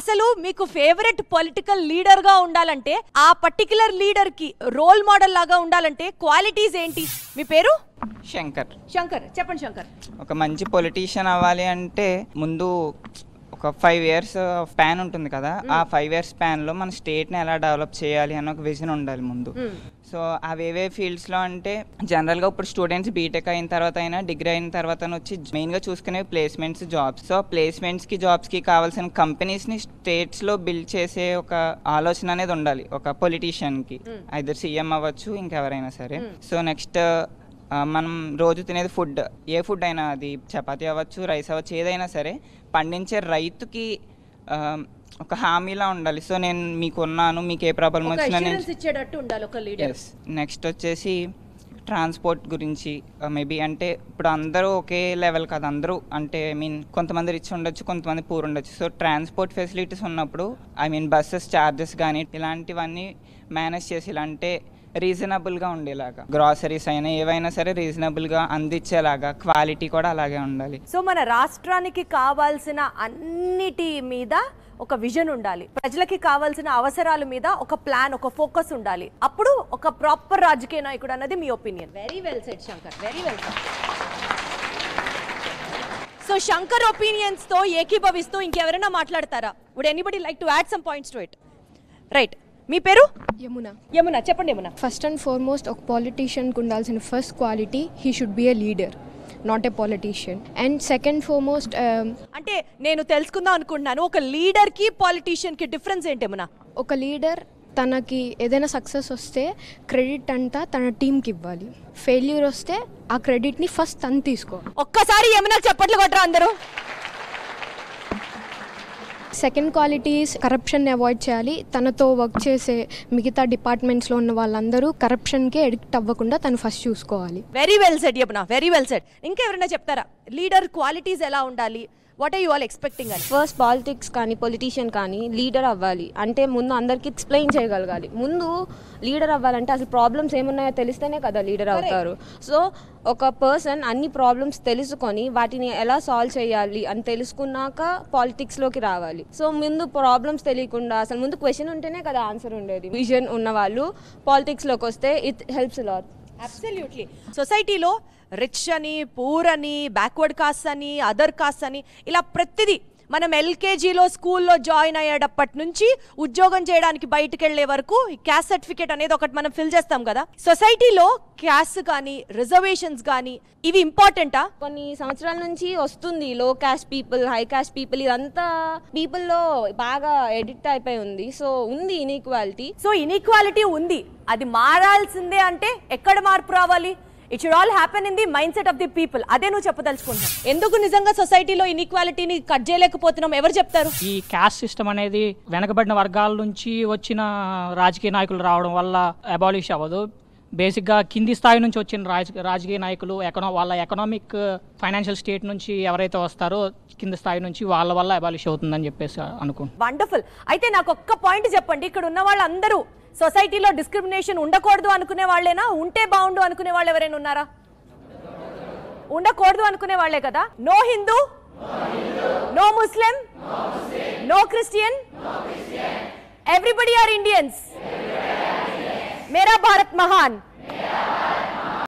అసలు మీకు favourite political leader గా ఉండాలంటే ఆ పర్టికులర్ లీడర్ కి రోల్ మోడల్ లాగా ఉండాలంటే క్వాలిటీస్ ఏంటి? మీ పేరు? శంకర్. శంకర్, చెప్పండి శంకర్. ఒక మంచి పొలిటీషియన్ అవ్వాలి అంటే ముందు ఒక 5 years స్పాన్ ఉంటుంది కదా, ఆ 5 years స్పాన్లో మన స్టేట్ని ఎలా డెవలప్ చేయాలి అన్న ఒక విజన్ ఉండాలి ముందు. సో అవేవే ఫీల్డ్స్లో అంటే జనరల్గా ఇప్పుడు స్టూడెంట్స్ బీటెక్ అయిన తర్వాత అయినా డిగ్రీ అయిన తర్వాత వచ్చి మెయిన్గా చూసుకునే ప్లేస్మెంట్స్, జాబ్స్. సో ప్లేస్మెంట్స్కి జాబ్స్కి కావాల్సిన కంపెనీస్ని స్టేట్స్లో బిల్డ్ చేసే ఒక ఆలోచన అనేది ఉండాలి ఒక పొలిటీషియన్కి. ఐదర్ సీఎం అవ్వచ్చు, ఇంకెవరైనా సరే. సో నెక్స్ట్ మనం రోజు తినేది ఫుడ్, ఏ ఫుడ్ అయినా అది చపాతీ అవ్వచ్చు, రైస్ అవ్వచ్చు, ఏదైనా సరే పండించే రైతుకి ఒక హామీలా ఉండాలి. సో నేను మీకున్నాను, మీకు ఏ ప్రాబ్లం వచ్చినా నెక్స్ట్ వచ్చేసి ట్రాన్స్పోర్ట్ గురించి మేబీ అంటే ఇప్పుడు అందరూ ఒకే లెవెల్ కాదు, అందరూ అంటే కొంతమంది రిచ్ ఉండొచ్చు, కొంతమంది పూర్ ఉండొచ్చు. సో ట్రాన్స్పోర్ట్ ఫెసిలిటీస్ ఉన్నప్పుడు బస్సెస్ ఛార్జెస్ కానీ ఇలాంటివన్నీ మేనేజ్ చేసి ఇలా అంటే రీజనబుల్గా ఉండేలాగా, గ్రాసరీస్ అయినా ఏవైనా సరే రీజనబుల్గా అందించేలాగా, క్వాలిటీ కూడా అలాగే ఉండాలి. సో మన రాష్ట్రానికి కావాల్సిన అన్నిటి మీద ఒక విజన్ ఉండాలి, ప్రజలకి కావాల్సిన అవసరాల మీద ఒక ప్లాన్, ఒక ఫోకస్ ఉండాలి. అప్పుడు ఒక ప్రాపర్ రాజకీయ నాయకుడు అన్నది మీ opinion. Very well said Shankar, very well said. So Shankar opinions తో ఏకీభవిస్తూ ఇంకెవరైనా మాట్లాడతారా? Would anybody like to add some points to it? Right, మీ పేరు? యమునా. యమునా, చెప్పండి యమునా. ఫస్ట్ అండ్ ఫార్మోస్ట్ ఒక పాలిటీషియన్కి ఉండాల్సిన first quality, he should be a leader, not a politician. And second foremost అంటే నేను తెలుసుకుందాం అనుకుంటున్నాను, ఒక లీడర్కి పాలిటీషియన్కి డిఫరెన్స్ ఏంటి యమునా? ఒక లీడర్ తనకి ఏదైనా సక్సెస్ వస్తే క్రెడిట్ అంతా తన టీంకి ఇవ్వాలి, ఫెయిల్యూర్ వస్తే ఆ క్రెడిట్ని ఫస్ట్ తను తీసుకోవాలి. ఒక్కసారి యమునా చప్పట్లు కొట్టరా అందరూ. సెకండ్ క్వాలిటీస్, కరప్షన్ని అవాయిడ్ చేయాలి. తనతో వర్క్ చేసే మిగతా డిపార్ట్మెంట్స్లో ఉన్న వాళ్ళందరూ కరప్షన్కి ఎడిక్ట్ అవ్వకుండా తను ఫస్ట్ చూసుకోవాలి. Very well said Yamuna, very well said. ఇంకెవరైనా చెప్తారా లీడర్ క్వాలిటీస్ ఎలా ఉండాలి? What are you all expecting అని? ఫస్ట్ పాలిటిక్స్ కానీ పొలిటీషియన్ కానీ లీడర్ అవ్వాలి అంటే ముందు అందరికి ఎక్స్ప్లెయిన్ చేయగలగాలి. ముందు లీడర్ అవ్వాలంటే అసలు ప్రాబ్లమ్స్ ఏమున్నాయో తెలిస్తేనే కదా లీడర్ అవుతారు. సో ఒక పర్సన్ అన్ని ప్రాబ్లమ్స్ తెలుసుకొని వాటిని ఎలా సాల్వ్ చేయాలి అని తెలుసుకున్నాక పాలిటిక్స్లోకి రావాలి. సో ముందు ప్రాబ్లమ్స్ తెలియకుండా అసలు ముందు క్వశ్చన్ ఉంటేనే కదా ఆన్సర్ ఉండేది. విజన్ ఉన్న వాళ్ళు పాలిటిక్స్లోకి వస్తే ఇట్ హెల్ప్స్ లాట్. అబ్సల్యూట్లీ. సొసైటీలో రిచ్ అని, పూర్ అని, బ్యాక్వర్డ్ కాస్ట్ అని, అదర్ కాస్ట్ అని, ఇలా ప్రతిదీ మనం ఎల్కేజీలో స్కూల్లో జాయిన్ అయ్యేటప్పటి నుంచి ఉద్యోగం చేయడానికి బయటకు వెళ్లే వరకు ఈ క్యాస్ట్ సర్టిఫికేట్ అనేది ఒకటి మనం ఫిల్ చేస్తాం కదా. సొసైటీలో క్యాస్ట్ కానీ రిజర్వేషన్స్ కానీ ఇవి ఇంపార్టెంటా? కొన్ని సంవత్సరాల నుంచి వస్తుంది లో caste people, high caste people, ఇదంతా పీపుల్లో బాగా ఎడిక్ట్ అయిపోయి ఉంది. సో ఉంది ఇన్ఈక్వాలిటీ. సో ఇన్ఈక్వాలిటీ ఉంది, అది మారాల్సిందే. అంటే ఎక్కడ మార్పు రావాలి? It should all happen in the mind set of the people. అదే నువ్వు చెప్పదలుచుకుంటున్నావు. ఎందుకు నిజంగా సొసైటీలో ఇన్ఈక్వాలిటీని కట్ చేయలేకపోతున్నాం? ఎవరు చెప్తారు? ఈ క్యాస్ట్ సిస్టమ్ అనేది వెనకబడిన వర్గాల నుంచి వచ్చిన రాజకీయ నాయకులు రావడం వల్ల అబాలిష్ అవ్వదు. బేసిక్గా కింది స్థాయి నుంచి వచ్చిన రాజకీయ నాయకులు వాళ్ళ ఎకనామిక్ ఫైనాన్షియల్ స్టేట్ నుంచి ఎవరైతే వస్తారో కింది స్థాయి నుంచి వాళ్ళ వల్ల అబాలిష్ అవుతుందని చెప్పేసి అనుకుంటున్నాను. వండర్ఫుల్. అయితే నాకు ఒక్క పాయింట్ చెప్పండి, ఇక్కడ ఉన్న వాళ్ళందరూ సొసైటీలో డిస్క్రిమినేషన్ ఉండకూడదు అనుకునే వాళ్ళేనా? ఉంటే బాగుండు అనుకునే వాళ్ళు ఎవరైనా ఉన్నారా? ఉండకూడదు అనుకునే వాళ్ళే కదా. No Hindu, no Muslim, no Christian, everybody are Indians. मेरा भारत महान.